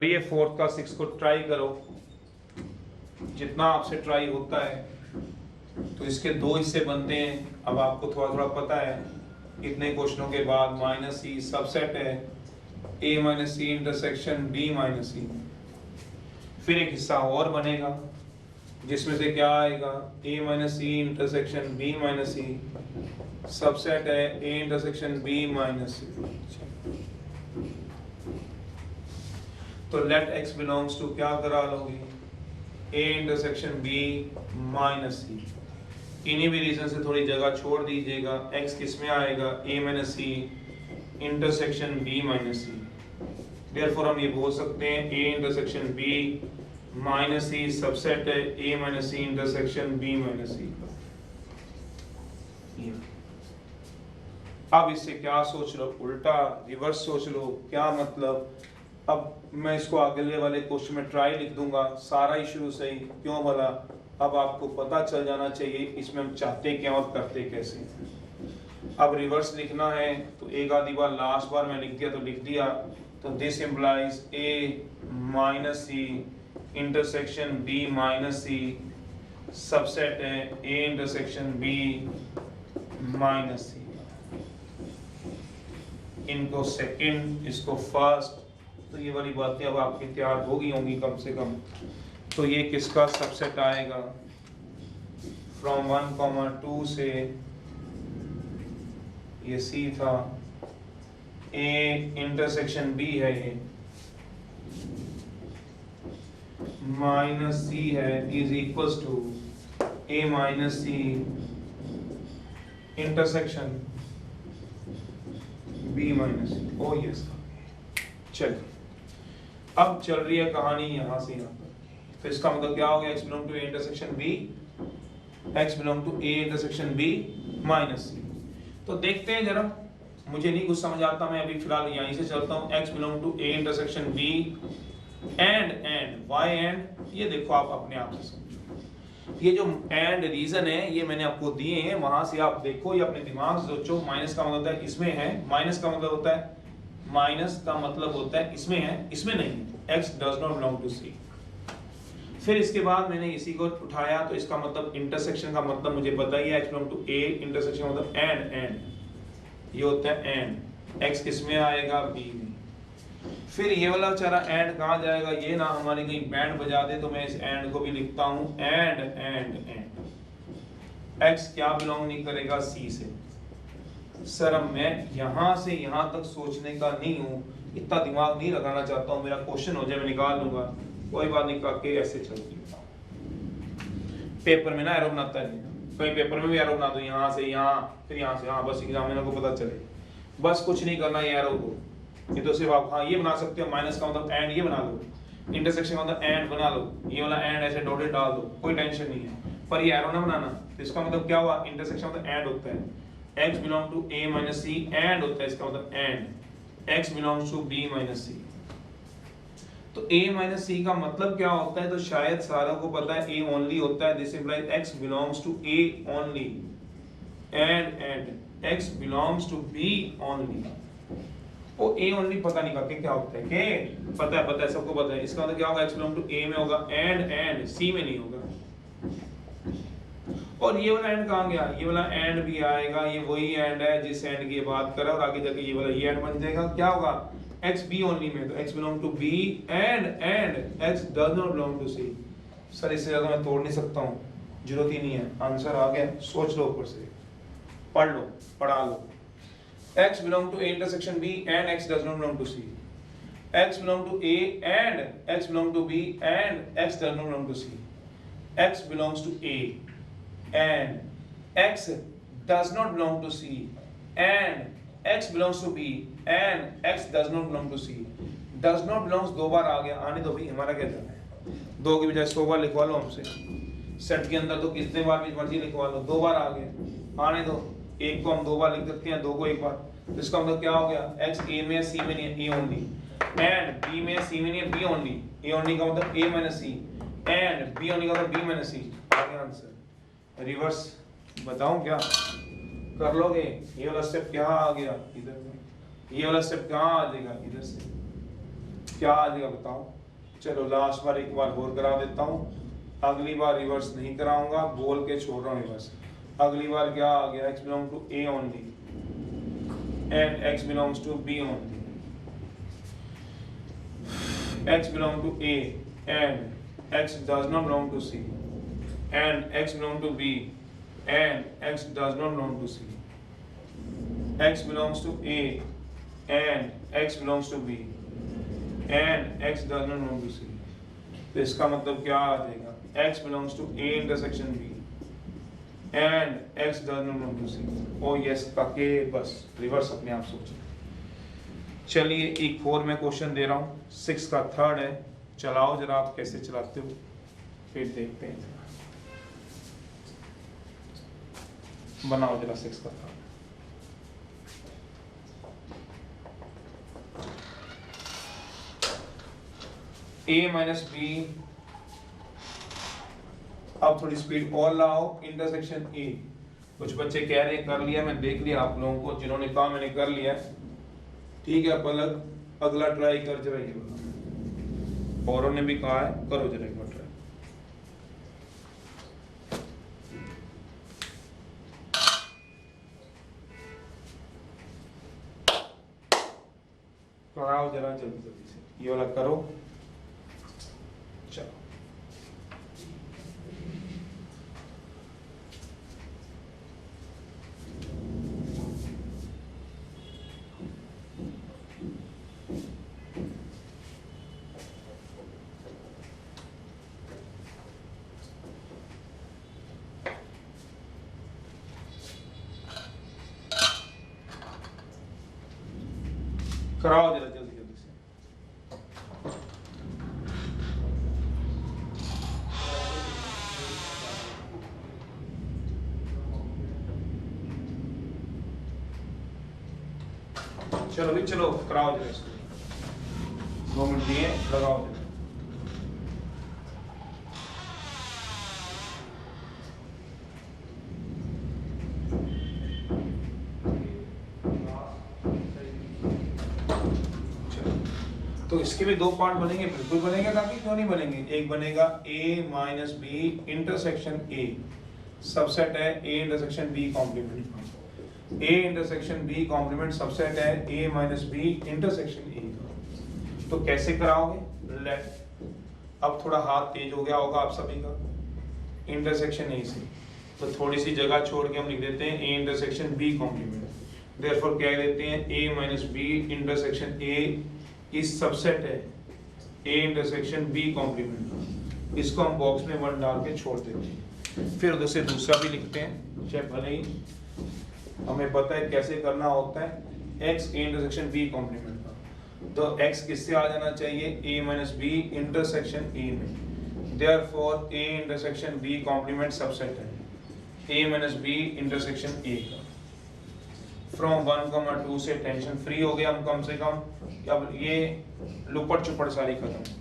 ये फोर्थ का सिक्स को ट्राई करो, जितना आपसे ट्राई होता है। तो इसके दो हिस्से बनते हैं। अब आपको थोड़ा थोड़ा पता है इतने क्वेश्चनों के बाद माइनस सी सबसेट है A minus C intersection B minus C. फिर एक हिस्सा और बनेगा जिसमें से क्या आएगा, A minus C intersection B minus C subset है A intersection B minus C. तो लेट x बिलोंग्स टू क्या करा लोगे, a intersection b minus C. इन्हीं भी रीजन से थोड़ी जगह छोड़ दीजिएगा। x किस में आएगा, a minus C intersection b minus C. Therefore हम ये बोल सकते हैं a intersection b minus C subset है a minus C intersection b minus C. अब इससे क्या सोच लो, उल्टा रिवर्स सोच लो। क्या मतलब, अब मैं इसको अगले वाले क्वेश्चन में ट्राई लिख दूंगा सारा ही शुरू से ही। क्यों भला, अब आपको पता चल जाना चाहिए इसमें हम चाहते क्या और करते कैसे। अब रिवर्स लिखना है तो एक आधी बार लास्ट बार मैं लिख दिया तो लिख दिया। तो this implies A minus C intersection B minus C subset है A intersection B minus C. इनको सेकंड, इसको फर्स्ट। तो ये वाली बातें अब आपकी तैयार हो गई होंगी कम से कम। तो ये किसका सबसेट आएगा, फ्रॉम 1, 2 से ये सी था, ए इंटरसेक्शन बी है, ये माइनस सी है, is equals to A minus C intersection B minus C. Oh yes, चलिए अब चल रही है कहानी यहां से यहां पर। तो इसका मतलब क्या हो गया, x belong to a intersection b, x belong to a intersection b minus C. तो देखते हैं जरा, मुझे नहीं कुछ समझ आता, मैं अभी फिलहाल यहीं से चलता हूं। x belong to a intersection b and Y and, ये देखो आप अपने आप से समझो। ये जो एंड रीजन है ये मैंने आपको दिए हैं, वहां से आप देखो, ये अपने दिमाग से सोचो। माइनस का मतलब होता है इसमें है, माइनस का मतलब होता है, माइनस का मतलब होता है इसमें है, इसमें नहीं है। x does not belong to C। फिर इसके बाद मैंने इसी को उठाया, तो इसका मतलब इंटरसेक्शन का मतलब मुझे पता ही है, x belong to A intersection मतलब एंड ये होता है एंड। x किस में आएगा, B में। फिर ये वाला बेचारा एंड कहाँ जाएगा, ये ना हमारी कहीं बैंड बजा दे, तो मैं इस एंड को भी लिखता हूँ एंड एंड एंड। x क्या बिलोंग नहीं करेगा, C से। सर अब मैं यहां से यहां तक सोचने का नहीं हूं, इतना दिमाग नहीं लगाना चाहता हूं। मेरा क्वेश्चन हो जाए मैं निकाल लूंगा, कोई बात नहीं, करके ऐसे चलती है। पेपर में ना एरो बनाता है, कहीं पेपर में भी एरो बना दो, यहां से यहां फिर यहां से यहां, बस एग्जामिनर को पता चले। बस कुछ नहीं करना ये एरो को, ये तो सिर्फ आप हाँ ये बना सकते हो। माइनस का मतलब एंड, ये बना लो। इंटरसेक्शन का मतलब एंड बना लो, ये वाला एंड ऐसे डॉटेड डाल दो, कोई टेंशन नहीं है। पर ये एरो ना बनाना। तो इसका मतलब क्या हुआ, इंटरसेक्शन मतलब एंड होता है, x belong to a minus c and होता है, इसका मतलब and x belongs to b minus c। तो a minus c का मतलब क्या होता है, तो शायद सारों को पता है a only होता है। This implies x belongs to a only and x belongs to b only। वो a only पता नहीं करके क्या होता है, के पता है सबको पता है। इसका मतलब क्या होगा, x belong to a में होगा and c में नहीं होगा। और ये वाला एंड कहाँ गया, ये वाला एंड भी आएगा, ये वही एंड है जिस एंड की बात कर रहा है, और आगे जाके ये वाला ये एंड बन जाएगा। क्या होगा, x b ओनली में, तो x belong to b and x does not belong to c। Sir इससे ज्यादा मैं तोड़ नहीं सकता हूँ, जरूरत ही नहीं है। आंसर आ गया, सोच लो ऊपर से, पढ़ लो, पढ़ा लो। x belong to a intersection b and x does not belong to c। x belong to a and x belong to b and x does not belong to c। x belongs to a and x does not belong to C and x belongs to B and x does not belong to C। does not belongs दो बार आ गया, आने दो भाई, हमारा क्या जाना है। दो की बजाय 100 बार लिखवा लो हमसे, सेट के अंदर तो कितने बार भी मर्जी लिखवा लो, दो बार आ गया, आने दो। एक को हम दो बार लिख सकते हैं, दो को एक बार। तो इसका मतलब क्या हो गया, x a में c में नहीं है, a only and b में c में नहीं है, b only। a only का मतलब a minus c and b only का मतलब b minus c। आ गया आंसर। रिवर्स बताऊं क्या, कर लोगे। ये वाला स्टेप क्या आ गया इधर में, ये वाला स्टेप कहाँ आ जाएगा, इधर से। क्या आ जाएगा बताओ। चलो लास्ट बार एक बार और करा देता हूँ, अगली बार रिवर्स नहीं कराऊंगा, बोल के छोड़ रहा हूँ रिवर्स। अगली बार क्या आ गया, x belongs to a only and x belongs to b only, x belongs to a and x does not belong to c, and x belongs to b and x does not belong to c, x belongs to a and x belongs to b and x does not belong to c। तो इसका मतलब क्या आ जाएगा, x belongs to a intersection b and x does not belong to c। O yes काके बस reverse अपने आप सोचो। चलिए एक और मैं क्वेश्चन दे रहा हूँ, 6 का थर्ड है, चलाओ जरा आप कैसे चलाते हो फिर देखते हैं। बनाओ जरा 6 का थर्ड। a माइनस बी, अब थोड़ी स्पीड और लाओ, इंटरसेक्शन ए। कुछ बच्चे कह रहे हैं कर लिया, मैं देख लिया आप लोगों को जिन्होंने कहा मैंने कर लिया, ठीक है। पलक अगला ट्राई कर जरा ये वाला, औरों ने भी कहा है करो जरा एक बार ट्राई। कराओ जरा जल्दी जल्दी से, ये वाला करो। चलो कराओ जरा जल्दी जल्दी से। चलो भी चलो कराओ जरा इसको, 2 मिनट दिए, लगाओ जरा। तो इसके भी 2 पार्ट बनेंगे, बिल्कुल बनेंगे, ताकि क्यों नहीं बनेंगे। एक बनेगा a minus B intersection a, subset है a intersection b complement. a intersection b complement subset है a minus b intersection a का। तो कैसे कराओगे, लेट अब थोड़ा हाथ तेज हो गया होगा आप सभी का, इंटरसेक्शन a से, तो थोड़ी सी जगह छोड़ के हम लिख देते हैं a intersection b complement. Therefore क्या देते हैं, a minus b intersection a is subset है a इंटरसेक्शन b कॉम्प्लीमेंट। इसको हम बॉक्स में 1 डाल के छोड़ देते हैं। फिर उधर से दूसरा भी लिखते हैं, चाहे भले ही हमें पता है कैसे करना होता है, x a intersection b complement का। तो x किससे आ जाना चाहिए, a minus b intersection a में। Therefore a intersection b complement subset है a minus b intersection a का। फ्रॉम 1, 2 से टेंशन फ्री हो गया हम कम से कम। अब ये लुपट चुपड़ सारी खत्म,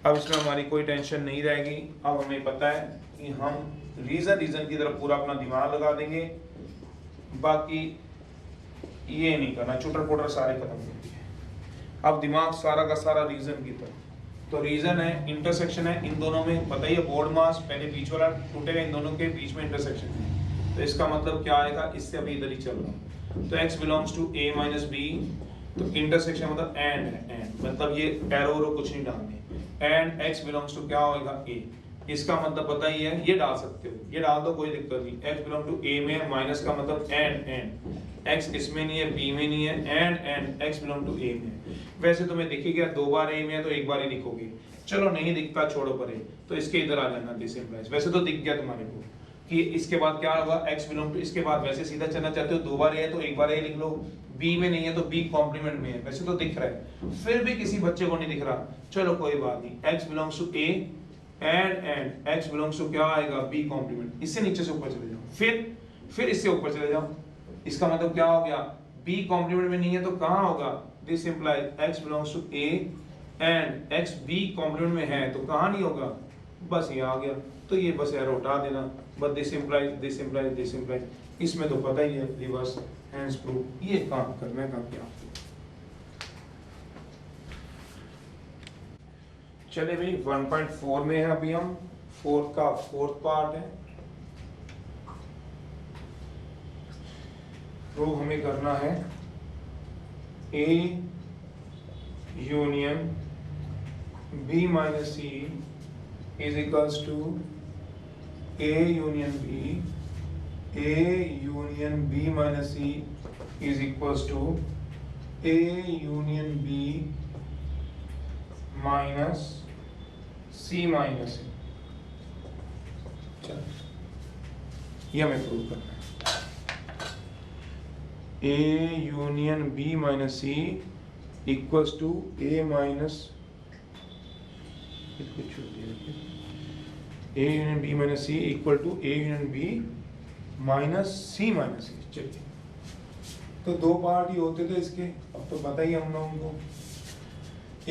अब इसमें हमारी कोई टेंशन नहीं रहेगी। अब हमें पता है कि हम रीजन की तरफ पूरा अपना दिमाग लगा देंगे, बाकी ये नहीं करना, चुटर पुटर सारे खत्म कर दिए। अब दिमाग सारा का सारा रीजन की तरफ। तो रीजन है इंटरसेक्शन है इन दोनों में, पता ही है बोर्ड मास, पहले बीच वाला टूटेगा, इन दोनों के बीच में इंटरसेक्शन है। तो इसका मतलब क्या आएगा, इससे अभी इधर ही चल रहा हूँ। तो x belongs to a minus B, तो इंटरसेक्शन मतलब एंड है, एंड मतलब ये एरो कुछ नहीं डालने, एंड x बिलोंग्स टू क्या होगा a। इसका मतलब पता ही है, ये डाल सकते हो, ये डाल दो कोई दिक्कत नहीं। x बिलोंग टू a में, माइनस का मतलब एंड x इसमें नहीं है, b में नहीं है, and x belong to a में। वैसे तुम्हें दिखेगा 2 बार a में है तो 1 बार ही लिखोगे, चलो नहीं दिखता छोड़ो परे, तो इसके इधर आ जाना दिस इंप्लाइज। वैसे तो दिख गया तुम्हारे को कि इसके बाद क्या होगा, x बिलोंग टू, इसके बाद वैसे सीधा चलना चाहते हो 2 बार है तो 1 बार ही लिख लो, b में नहीं है तो b कॉम्प्लीमेंट में है, वैसे तो दिख रहा है, फिर भी किसी बच्चे को नहीं दिख रहा, चलो कोई बात नहीं। x belongs to a and x belongs to क्या आएगा, b कॉम्प्लीमेंट। इससे नीचे से ऊपर चले जाओ, फिर इससे ऊपर चले जाओ। इसका मतलब क्या हो गया, b कॉम्प्लीमेंट में नहीं है तो कहाँ होगा, this implies x belongs to a and x b complement में है तो कहाँ नहीं होगा, बस ये आ गया। तो ये बस एरो हटा देना, but this implies this implies this implies. इसमें तो पता ही है रिवर्स हैंड्स प्रूफ, ये काम करना है काम क्या। चले भाई 1.4 में है, अभी हम फोर्थ का फोर्थ पार्ट है। तो हमें करना है A union B minus C is equals to A union B, A union B minus C is equals to A union B minus C minus A। चलो ये हमें प्रूव करना है। A union B minus C equals to A minus A union B minus C equal to A union B minus C minus C। चलिए, तो दो part ही होते थे इसके, अब तो पता ही हम लोगों को।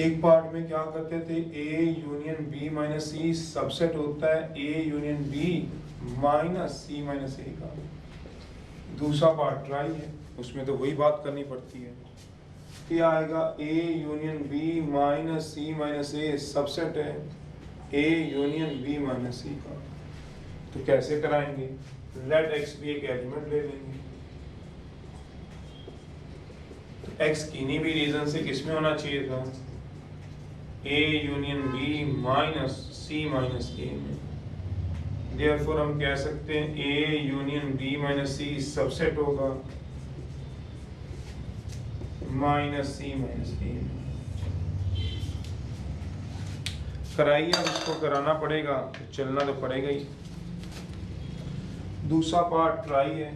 एक पार्ट में क्या करते थे, A union B minus C subset होता है A union B minus C minus A का। दूसरा पार्ट ट्राई है, उसमें तो वही बात करनी पड़ती है। क्या आएगा, A union B minus C minus A subset है A union B minus C का। तो कैसे कराएंगे, लेट X भी एक एलिमेंट ले लेंगे। तो X किन्हीं भी रीजन से किसमें होना चाहिए था, A union B minus C minus A में। Therefore हम कह सकते हैं A union B minus C subset होगा माइनस C माइनस A। कराइए, अब इसको कराना पड़ेगा, तो चलना तो पड़ेगा ही। दूसरा पार्ट ट्राई है,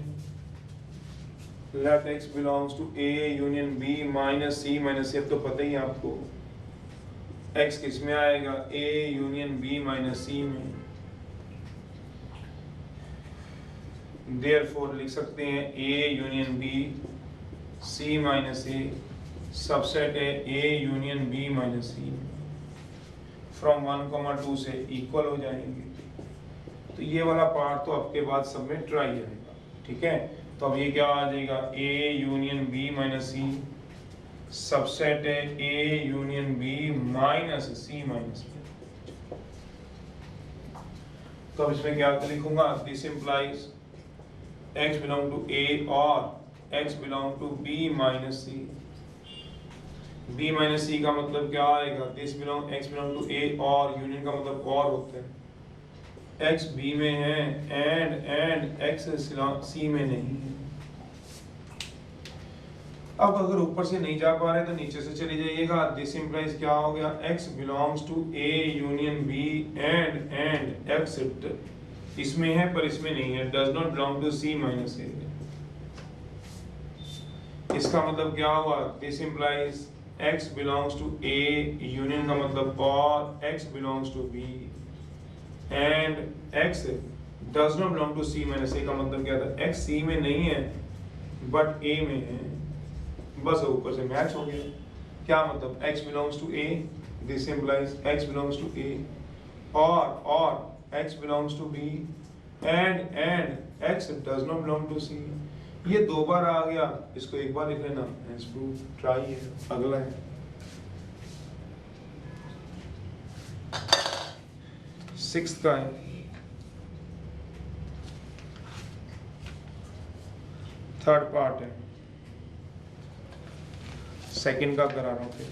let X belongs to A union B minus C minus A। अब तो पता ही है आपको X किस में आएगा, A union B minus C में। Therefore लिख सकते हैं A union B C minus A subset है A union B minus C। From 1, 2 से इक्वल हो जाएंगे। तो ये वाला पार्ट तो आपके बाद सब में ट्राई आएगा, ठीक है। तो अब ये क्या आ जाएगा, A union B minus C subset है A union B minus C minus B। तो अब इसमें क्या लिखूंगा, this implies X belong to A और X belong to B minus C। B minus C का मतलब क्या आएगा, X belong to A और यूनियन का मतलब और होता है। X B में है and X C में नहीं है। अब अगर ऊपर से नहीं जा पा रहे तो नीचे से चले जाइएगा। दिस इंप्लाइज क्या हो गया, X belongs to A union B and X इसमें है पर इसमें नहीं है, does not belong to C minus A। इसका मतलब क्या हुआ, this implies X belongs to A union का मतलब और X belongs to B and X does not belong to C minus A का मतलब क्या था, X C में नहीं है but A में है। बस ऊपर से मैच हो गया। क्या मतलब, X belongs to A, this implies X belongs to A और X belongs to B and X does not belong to C। ये दो बार आ गया, इसको एक बार लिख लेना, ट्राई है। अगला है सिक्स्थ का है, थर्ड पार्ट है, सेकंड का करा रहा हूं फिर।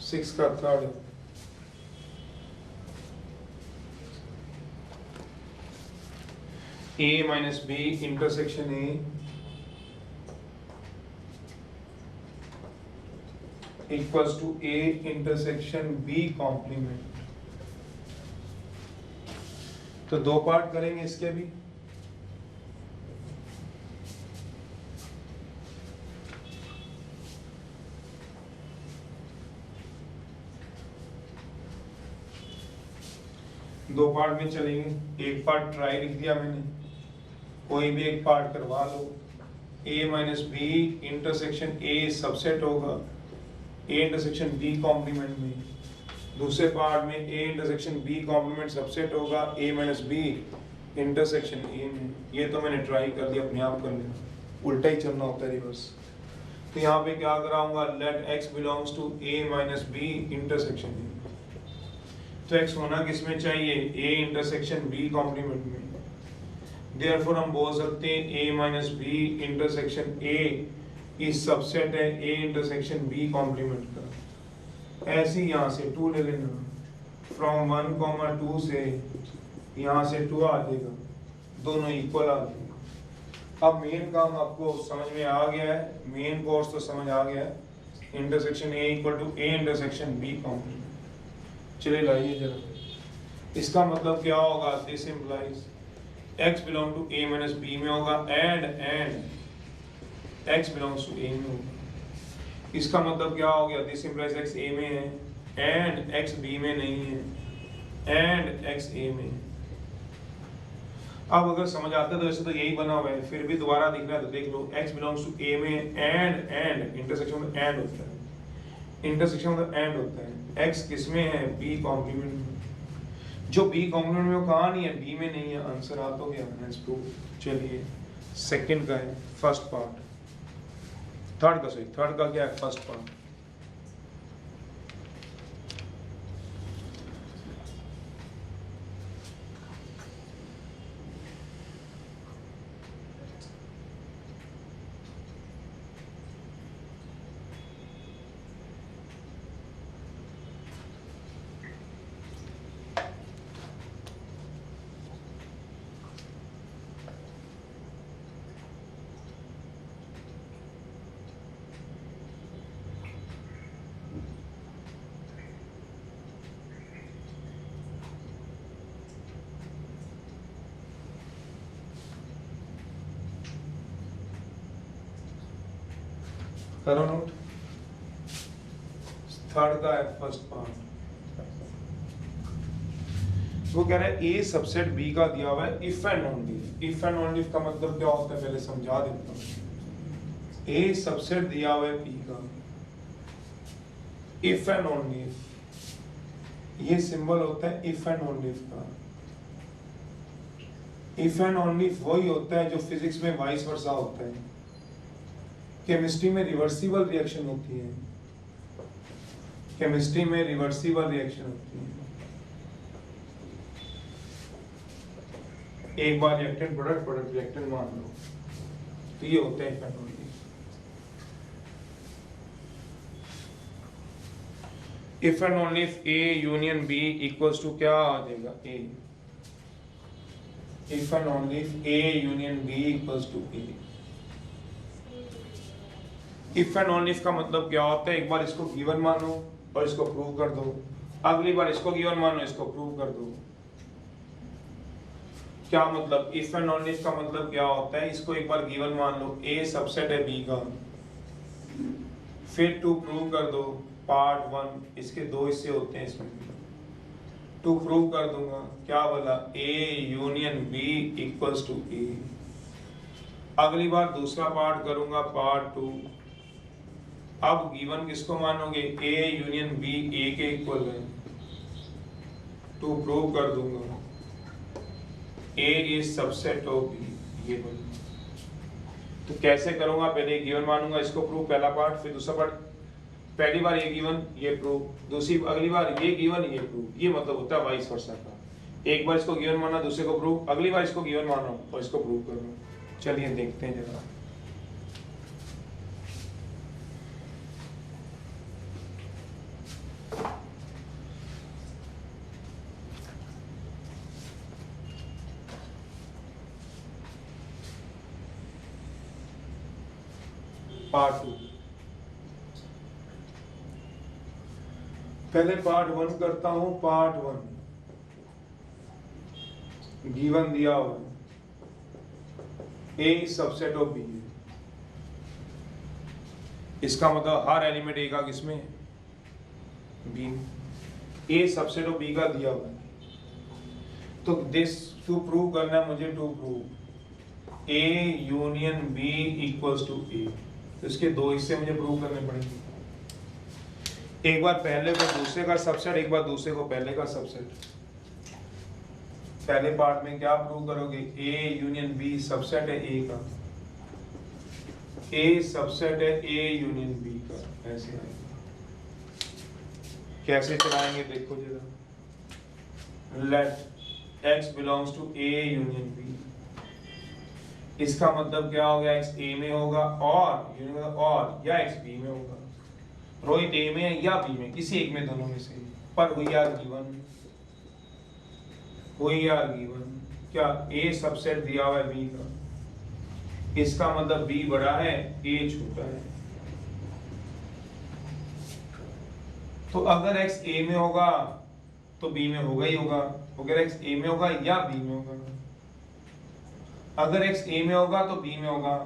सिक्स का third, A minus B intersection A equals to A intersection B complement. तो दो पार्ट करेंगे इसके भी। दो पार्ट में चलेंगे, एक पार्ट ट्राई लिख दिया मैंने, कोई भी एक पार्ट करवा लो। A minus B intersection A subset होगा A इंटरसेक्शन B कॉम्प्लीमेंट में। दूसरे पार्ट में A intersection B complement subset होगा A minus B intersection A में, ये तो मैंने ट्राई कर दिया, अपने आप कर लिया, उल्टा ही चलना होता है रिवर्स। तो यहाँ पे क्या कराऊंगा, let x belongs to a minus B intersection A. तो x होना किसमें चाहिए, a इंटरसेक्शन b कॉम्प्लीमेंट में। देयरफॉर हम बोल सकते हैं a minus B intersection a is subset है a इंटरसेक्शन b कॉम्प्लीमेंट का। ऐसे ही यहाँ से 2 ले लेना, फ्रॉम 1, 2 से यहाँ से 2 आ जाएगा, दोनों इक्वल आ जाएगा। अब मेन काम आपको समझ में आ गया है, मेन कोर्स तो समझ आ गया है, intersection a equal to a intersection b complement. चलिए लाइए जरा, इसका मतलब क्या होगा, this implies x belong to a minus b में होगा, and x belongs to a में होगा। इसका मतलब क्या हो गया, दिस इंप्लाइज x a में है एंड x b में नहीं है, एंड x a में है। अब अगर समझ आता है तो वैसे तो यही बना हुआ है, फिर भी दोबारा दिख रहा है तो देख लो, x बिलोंग्स टू a में एंड इंटरसेक्शन में एंड होता है, इंटरसेक्शन में एंड होता है, x किस में है, b कॉम्प्लीमेंट में। जो b कॉम्प्लीमेंट में वो कहाँ नहीं है, b में नहीं है, आंसर आ तो गया, हेंस प्रूव। चलिए सेकंड का है, फर्स्ट पार्ट, थर्ड का क्या है, फर्स्ट पार्ट। करो नोट, थर्ड का है फर्स्ट पार्ट। वो कह रहा है ए सबसेट बी का दिया हुआ है if and only. If and only का मतलब क्या होता है पहले समझा देता हूँ। ए सबसेट दिया हुआ है बी का, इफ एंड ओनली, ये सिंबल होता है इफ एंड ओनली का। इफ एंड ओनली वही होता है जो फिजिक्स में वाइस वर्सा होता है, केमिस्ट्री में रिवर्सिबल रिएक्शन होती है, केमिस्ट्री में रिवर्सिबल रिएक्शन होती है। एक बार रिएक्टेंट प्रोडक्ट रिएक्टेंट मान लो, तो ये होता है if and only. If and only if A union B equals to क्या आ जाएगा, A। If and only if A union B equals to A। If and only if का मतलब क्या होता है, एक बार इसको गिवन मानो और इसको प्रूव कर दो, अगली बार इसको गिवन मानो इसको प्रूव कर दो। क्या मतलब, इफ एंड ओनली इफ का मतलब क्या होता है, इसको एक बार गिवन मान लो, A सबसेट है B का, फिर टू प्रूव कर दो पार्ट 1, इसके 2 हिस्से होते हैं, इसमें टू प्रूव कर दूंगा, क्या बोला, A union B equals to A। अगली बार दूसरा पार्ट करूंगा पार्ट 2। अब गिवन किसको मानोगे, A यूनियन B A के इक्वल है, टू प्रूव कर दूंगा A is subset of B, ये बोलूंगा। तो कैसे करूंगा, पहले गिवन मानूंगा, इसको प्रूव पहला पार्ट, फिर दूसरा पार्ट, पहली बार ये गिवन ये प्रूव, दूसरी अगली बार ये गिवन ये प्रूव। ये मतलब होता है वाइस वर्सा का, एक बार इसको गिवन माना दूसरे को प्रूव, अगली बार इसको गिवन मानो और इसको प्रूव करो। चलिए देखते हैं जरा। पार्ट 2, पहले पार्ट 1 करता हूं। पार्ट 1 गिवन दिया हुआ A सबसेट ऑफ B, इसका मतलब हर एलिमेंट A का किसमें है, B। A subset of B का दिया हुआ है, तो दिस टू प्रूव करना है मुझे, to prove A union B equals to A। तो इसके 2 हिस्से मुझे प्रूव करने पड़ेंगे, एक बार पहले को दूसरे का सबसेट, एक बार दूसरे को पहले का सबसेट। पहले पार्ट में क्या प्रूव करोगे, ए यूनियन बी सबसेट है ए का, ए सबसेट है ए यूनियन बी का, ऐसे आएगा। कैसे चलाएंगे देखो जरा, let x belongs to A union B, इसका मतलब क्या हो गया, x a में होगा और या x b में होगा, रोहित a में है या b में, किसी एक में, दोनों में से, पर वी आर गिवन क्या a सबसेट दिया हुआ है b का, इसका मतलब b बड़ा है a छोटा है। तो अगर x a में होगा तो b में होगा ही होगा, अगर x a में होगा या b में होगा, अगर x a में होगा तो b में होगा,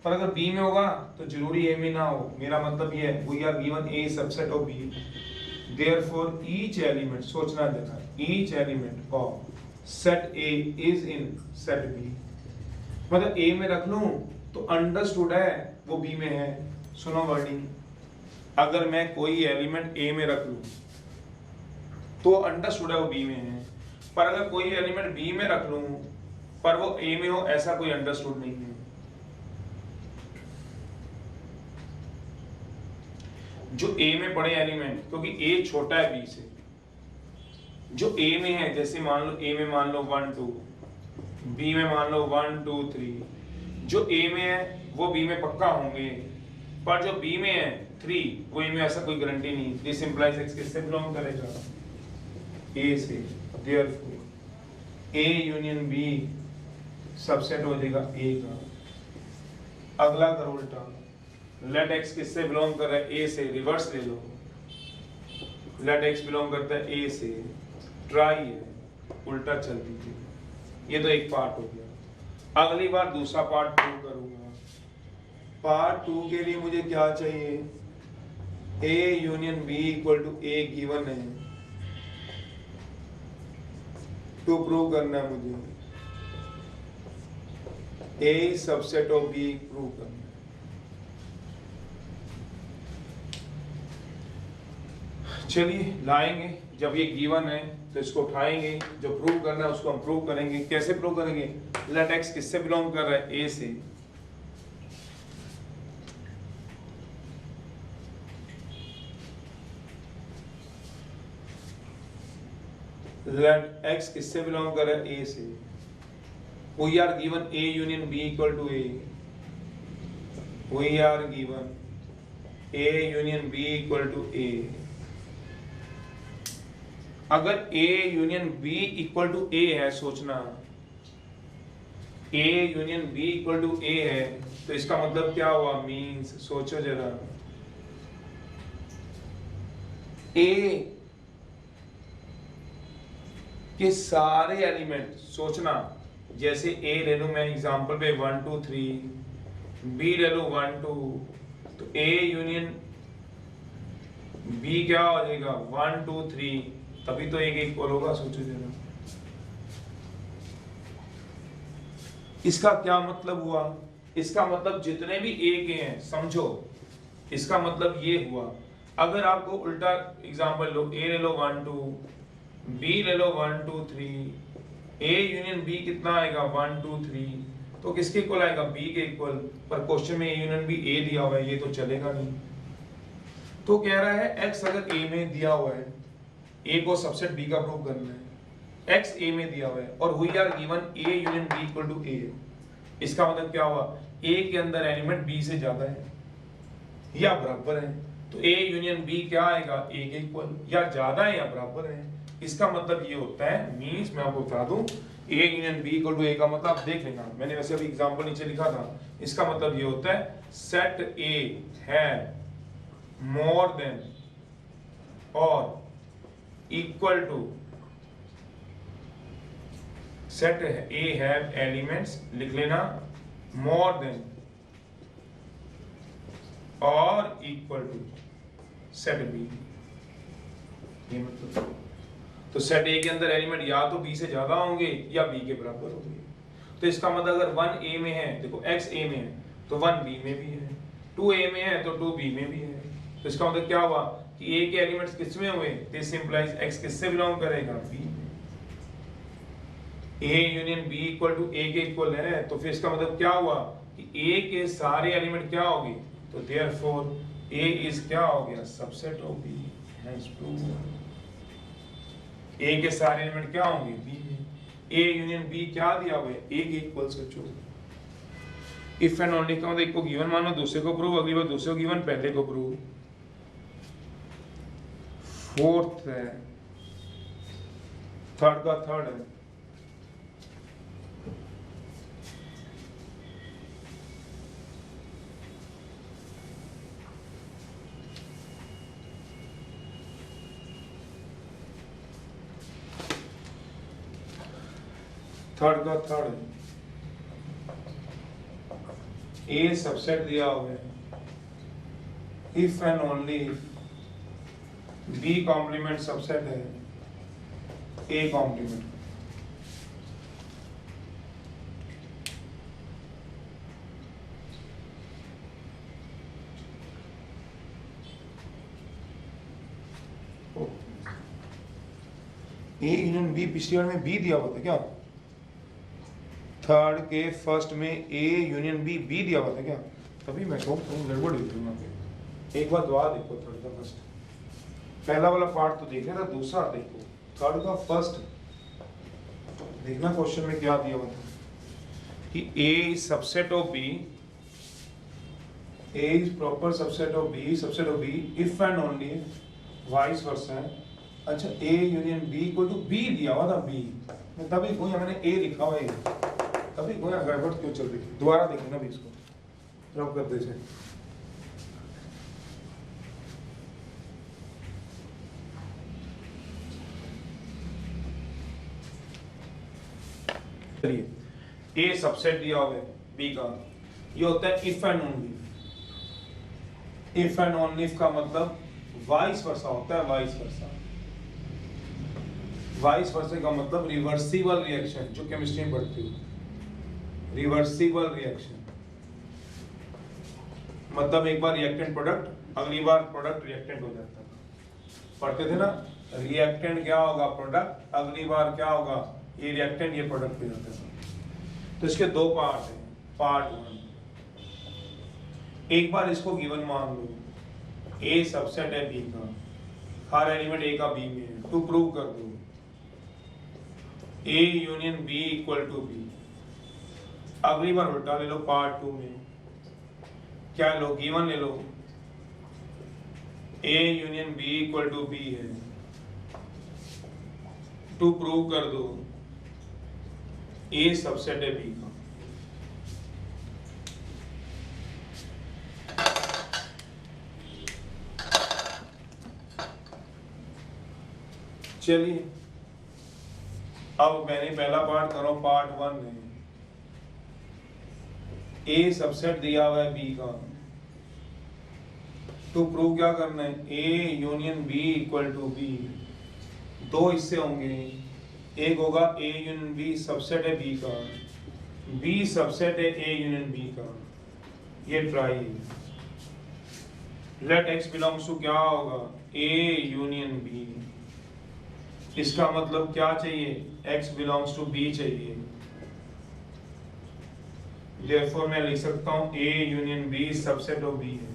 पर अगर b में होगा तो जरूरी a में ना हो। मेरा मतलब ये है we are given a subset of b, therefore each element, सोचना देना, each element of set a is in set b, मतलब a में रख लूं तो अंडरस्टूड है वो b में है। सुनो वर्डिंग, अगर मैं कोई एलिमेंट a में रख लूं तो अंडरस्टूड है वो b में है, पर अगर कोई एलिमेंट b में रख लूं पर वो a में हो, ऐसा कोई अंडरस्टूड नहीं है। जो a में पड़े एलिमेंट, क्योंकि a छोटा है b से, जो a में है, जैसे मान लो a में मान लो 1 2, b में मान लो 1 2 3, जो a में है वो b में पक्का होंगे, पर जो b में है 3 वो a में, ऐसा कोई गारंटी नहीं। दिस इंप्लाइज x किससे बिलोंग करेगा, a से, therefore a union b subset हो जाएगा a का। अगला करो उल्टा, लेट x किससे बिलोंग कर रहा है, a से, रिवर्स ले लो, लेट x बिलोंग करता है a से, ट्राई है, उल्टा चल दीजिए। ये तो एक पार्ट हो गया। अगली बार दूसरा पार्ट प्रूव करूंगा। पार्ट 2 के लिए मुझे क्या चाहिए, a union b equal to a given है, तो प्रूव करना है मुझे a subset of b prove करना है। चलिए लाएंगे, जब ये गिवन है तो इसको उठाएंगे, जो प्रूव करना है उसको हम प्रूव करेंगे। कैसे प्रूव करेंगे, लेट x किससे बिलोंग कर रहा है, a से, लेट x किससे बिलोंग कर रहा है, a से, we are given a union b equal to a, we are given a union b equal to a। अगर a union b equal to a है, सोचना a union b equal to a है, तो इसका मतलब क्या हुआ, मींस, सोचो जरा, a के सारे एलिमेंट, सोचना, जैसे a ले लूं मैं एग्जांपल पे 1 2 3, b ले लूं 1 2, तो a यूनियन b क्या हो जाएगा 1 2 3, तभी तो एक इक्वल होगा। सोचो जरा, इसका क्या मतलब हुआ, इसका मतलब जितने भी a के हैं, समझो, इसका मतलब ये हुआ। अगर आपको उल्टा एग्जांपल लो, a ले लो 1 2, b ले लो 1 2 3, a यूनियन b कितना आएगा 1 2 3, तो किसके इक्वल आएगा, b के इक्वल, पर क्वेश्चन में a यूनियन b a दिया हुआ है, ये तो चलेगा नहीं। तो कह रहा है x अगर a में दिया हुआ है, a को सबसेट b का प्रूव करना है, x a में दिया हुआ है और we are given a union b equal to a, इसका मतलब क्या हुआ, a के अंदर एलिमेंट b से ज्यादा है या बराबर है, तो a यूनियन b क्या आएगा, a के इक्वल, या ज्यादा है या बराबर है। इसका मतलब ये होता है, मींस मैं आपको बता दूं, a union b equal to a का मतलब आप देख लेना, मैंने वैसे अभी एग्जांपल नीचे लिखा था, इसका मतलब ये होता है सेट a है मोर देन और equal to set A have elements, लिख लेना, मोर देन और इक्वल टू सेट B, ये मतलब, तो सेट A के अंदर एलिमेंट या तो B से ज्यादा होंगे या B के बराबर होंगे। तो इसका मतलब अगर 1 A में है, देखो x A में है तो 1 B में भी है, 2 A में है तो 2 B में भी है, तो इसका मतलब क्या हुआ कि A के एलिमेंट्स किस में हुए, दिस इंप्लाइज x किससे बिलोंग करेगा, B में। A union B equal to A के इक्वल है, तो फिर इसका मतलब क्या हुआ कि ए के सारे एलिमेंट क्या होंगे, तो देयरफॉर ए इज क्या हो गया, subset of B, has proved. A के सारे एलिमेंट क्या होंगे, बी में। ए यूनियन बी क्या दिया हुआ है, ए के इक्वल सच हो। इफ एंड ओनली का मतलब एक को गिवन मानो, दूसरे को प्रूव, अगली बार दूसरे को गिवन, पहले को प्रूव। फोर्थ है, थर्ड का थर्ड है, थर्ड का थर्ड है, ए सबसेट दिया हुआ है, if and only B complement subset है A complement. A union B पिछली बार में बी दिया हुआ था क्या, थर्ड के फर्स्ट में ए यूनियन बी बी दिया हुआ था क्या, तभी मैं कहूँ तुम गड़बड़ हुई थी वहाँ पे। एक बार दुआ देखो, थर्ड का फर्स्ट, पहला वाला पार्ट तो देख रहे था, दूसरा देखो थर्ड का फर्स्ट देखना क्वेश्चन में क्या दिया हुआ था कि A is subset of B, A is proper subset of B, subset of B if and only vice versa है। अच्छा A union B equal to B दिया हुआ था, बी मैं तभी गोया मैंने ए लिखा हुआ है, तभी गोया गड़बड़ क्यों चल रही थी, दोबारा देखें ना भी इसको रब करते से। चलिए ए सबसेट दिया हुआ है बी का, ये होता है if and only. If and only का मतलब वाइस वर्सा होता है, वाइस वर्सा। वाइस वर्सा का मतलब रिवर्सिबल रिएक्शन, जो केमिस्ट्री में पढ़ते हो, रिवर्सिबल रिएक्शन मतलब एक बार रिएक्टेंट प्रोडक्ट, अगली बार प्रोडक्ट रिएक्टेंट हो जाता है। पढ़ते थे ना, रिएक्टेंट क्या होगा प्रोडक्ट, अगली बार क्या होगा ये रिएक्टेंट ये प्रोडक्ट हो जाता है। तो इसके दो पार्ट हैं, पार्ट वन, एक बार इसको गिवन मान लो ए सबसेट है बी का, हर एलिमेंट ए का बी में है, टू प्रूव कर दो A union B equal to B. अगली बार उल्टा ले लो, पार्ट टू में क्या लो, गिवन ले लो A union B equal to B है, टू प्रूव कर दो ए सबसेट है बी का। चलिए अब मैंने पहला पार्ट करो, पार्ट वन में ए सबसेट दिया हुआ है बी का, तो प्रूव क्या करना है, A union B equal to B. दो हिस्से होंगे, एक होगा ए यूनियन बी सबसेट है बी का, बी सबसेट है ए यूनियन बी का, ये try. Let X belongs to क्या होगा, ए यूनियन बी। इसका मतलब क्या चाहिए, x belongs to b चाहिए, therefore मैं लिख सकता हूँ a union b subset of b है,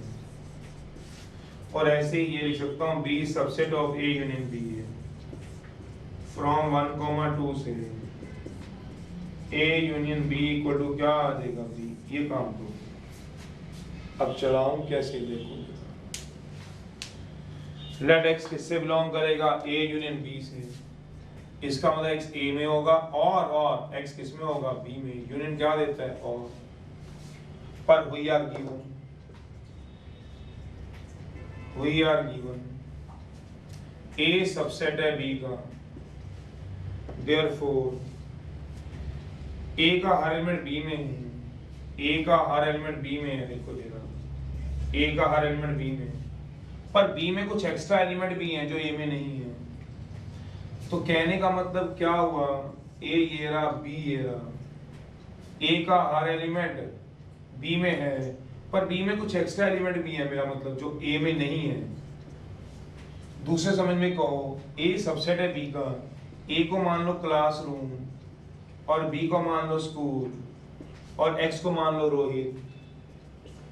और ऐसे ही ये लिख सकता हूँ b subset of a union b है। फ्रॉम 1, 2 से a union b equal to क्या आ जाएगा b, ये काम करो। अब चलाऊं कैसे देखो, लेट x किससे बिलोंग करेगा, a यूनियन b से, इसका मतलब x a में होगा और x किस में होगा, b में। यूनियन क्या देता है, और पर we are given a subset है b का, देयरफॉर a का हर एलिमेंट b में है, a का हर एलिमेंट b में है, देखो दे रहा a का हर एलिमेंट b में है, पर b में कुछ एक्स्ट्रा एलिमेंट भी हैं जो a में नहीं है। तो कहने का मतलब क्या हुआ, a ये रहा, b ये रहा, a का हर एलिमेंट b में है, पर b में कुछ एक्स्ट्रा एलिमेंट भी है, मेरा मतलब जो a में नहीं है। दूसरे समझ में कहो, a सबसेट है b का, a को मान लो क्लासरूम और बी को मान लो स्कूल और एक्स को मान लो रोहित।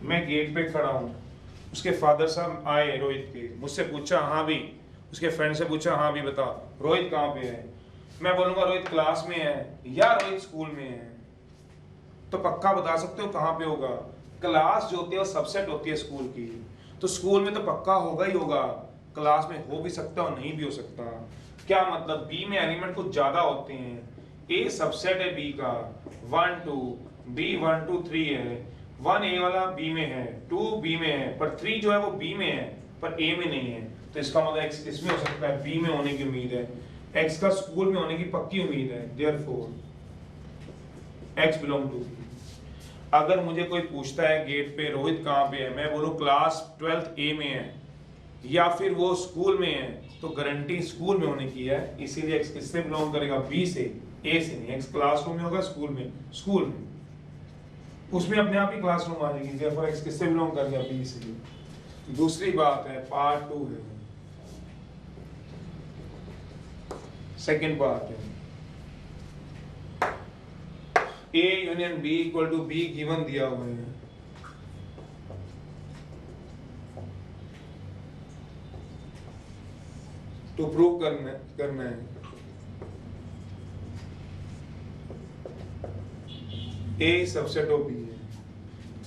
मैं गेट पे खड़ा हूँ, उसके फादर साहब आए रोहित के, मुझसे पूछा हाँ भी, उसके फ्रेंड से पूछा हाँ भी बता रोहित कहाँ पे है। मैं बोलूंगा रोहित क्लास में है या रोहित स्कूल में है। तो पक्का बता सकते हो कहाँ पे होगा? क्लास जो होती है वो सबसेट होती है स्कूल की, तो स्कूल में तो पक्का होगा ही होगा। क्लास में हो भी सकता और नहीं भी हो सकता। क्या मतलब? बी में एलिमेंट कुछ ज्यादा होते हैं। ए सबसेट है बी का, 1 2, बी 1 2 3 है। 1 ए वाला बी में है, 2 बी में है, पर 3 जो है वो बी में है पर ए में नहीं है। तो इसका मतलब एक्स इसमें हो सकता है, बी में होने की उम्मीद है। एक्स का स्कूल में होने की पक्की उम्मीद है, देयरफॉर एक्स बिलोंग टू। अगर मुझे कोई पूछता है गेट पे रोहित कहाँ पे है, मैं बोलूँ क्लास 12th ए में है या फिर वो स्कूल में है, तो गारंटी स्कूल में होने की है। इसीलिए एक्स किससे बिलोंग करेगा? बी से, ए से नहीं। एक्स क्लासरूम में होगा, स्कूल में, स्कूल में उसमें अपने आप ही क्लासरूम आ जाएगी। देयरफॉर एक्स किससे बिलोंग कर गया? बी से। दूसरी बात है, पार्ट 2 है, सेकंड पार्ट है। A union B equal to B given दिया हुआ है। तो प्रूव करना है A सबसेट ऑफ B है।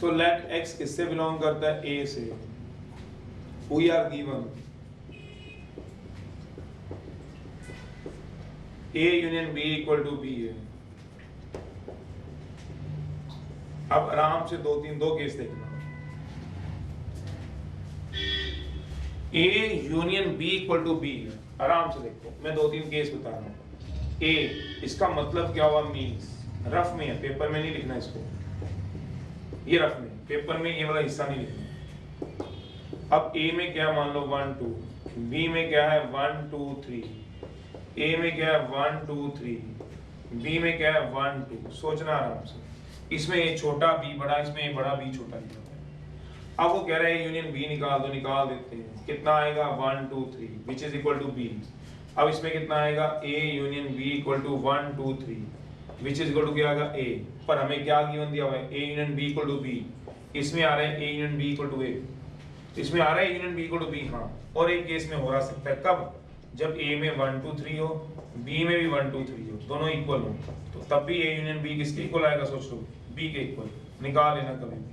तो लेट X किससे बिलोंग करता है? A से। We are given A union B equal to B है। अब आराम से दो केस देखना। A union B equal to B है, आराम से देखो, मैं 2-3 केस बता रहा हूँ। A इसका मतलब क्या हुआ? मीन्स रफ में है, पेपर में नहीं लिखना इसको, ये रफ में, पेपर में ये वाला हिस्सा नहीं लिखना। अब A में क्या मान लो 1 2, B में क्या है 1 2 3, A में क्या है 1 2 3, B में क्या है 1 2। सोचना आराम से, इसमें ये छोटा b बड़ा, इसमें ये बड़ा b छोटा लिखा है। अब वो कह रहे हैं यूनियन b निकाल दो, निकाल देते हैं। कितना आएगा? 1 2 3 which is equal to b। अब इसमें कितना आएगा? a union b equal to 1 2 3 which is equal to क्या आएगा? a। पर हमें क्या गिवन दिया हुआ है? a union b equal to b। इसमें आ रहा है a union b equal to a, इसमें आ रहा है union b equal to b। हाँ, और एक केस में हो रहा सकता है, कब? जब a में 1 2 3 हो, b में भी 1 2 3 हो, दोनों इक्वल हो, तो तब भी a यूनियन b किसके इक्वल आएगा? सोच लो, b के इक्वल। निकाल लेना कभी भी।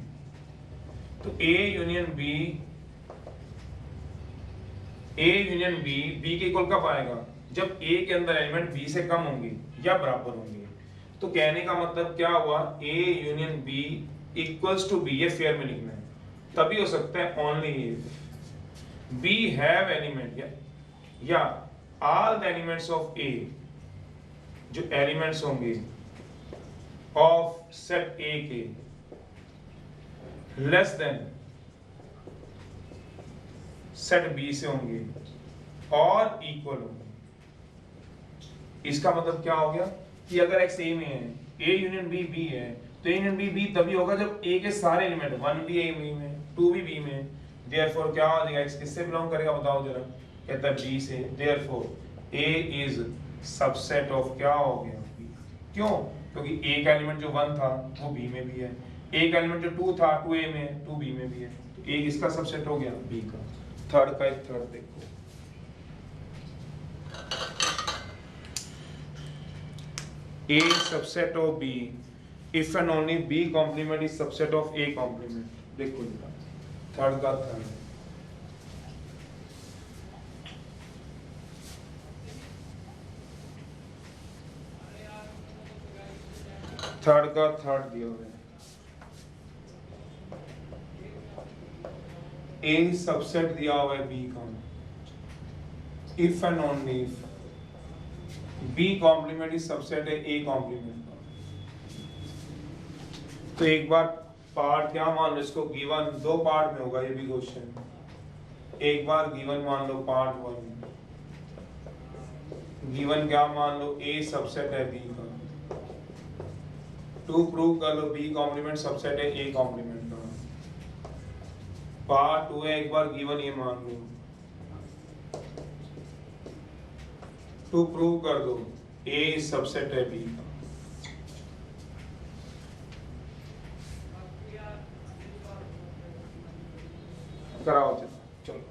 तो a यूनियन b b के इक्वल कब आएगा? जब a के अंदर एलिमेंट b से कम होंगे या बराबर होंगे। तो कहने का मतलब क्या हुआ? a union b equals to b, ये फेयर में लिखना है, तभी हो सकता है only if b have element या all the elements of a, जो एलिमेंट्स होंगे ऑफ सेट A के लेस देन सेट B से होंगे और इक्वल होंगे। इसका मतलब क्या हो गया कि अगर x A में है, A यूनियन B B है, तो A यूनियन B B तभी होगा जब A के सारे एलिमेंट 1 भी A में, 2 भी B में। देयरफॉर क्या हो जाएगा? x किससे बिलोंग करेगा? बताओ जरा। कहता है B से। Therefore A is subset of क्या हो गया? B। क्यों? क्योंकि एक एलिमेंट जो 1 था वो B में भी है, एक एलिमेंट जो 2 था 2A में है, 2 B में भी है, तो एक इसका सबसेट हो गया B का। थर्ड का एक थर्ड देखो, A subset of B if and only B complement is subset of A complement। देखो जरा थर्ड का थर्ड, थर्ड का थर्ड दिया हुआ है। A सबसेट दिया हुआ है B का, if and only if B complement is subset है A कॉम्प्लीमेंट का। तो एक बार पार्ट क्या मान लो इसको गिवन, 2 पार्ट में होगा ये भी क्वेश्चन। एक बार गिवन मान लो पार्ट 1, गिवन क्या मान लो A सबसेट है B का। 2 प्रूव कर लो B कॉम्प्लीमेंट सबसेट है A कॉम्प्लीमेंट का। पार्ट 2 है, एक बार गिवन ये मान लो, 2 प्रूव कर दो A सबसेट है B का। कराओ चलो।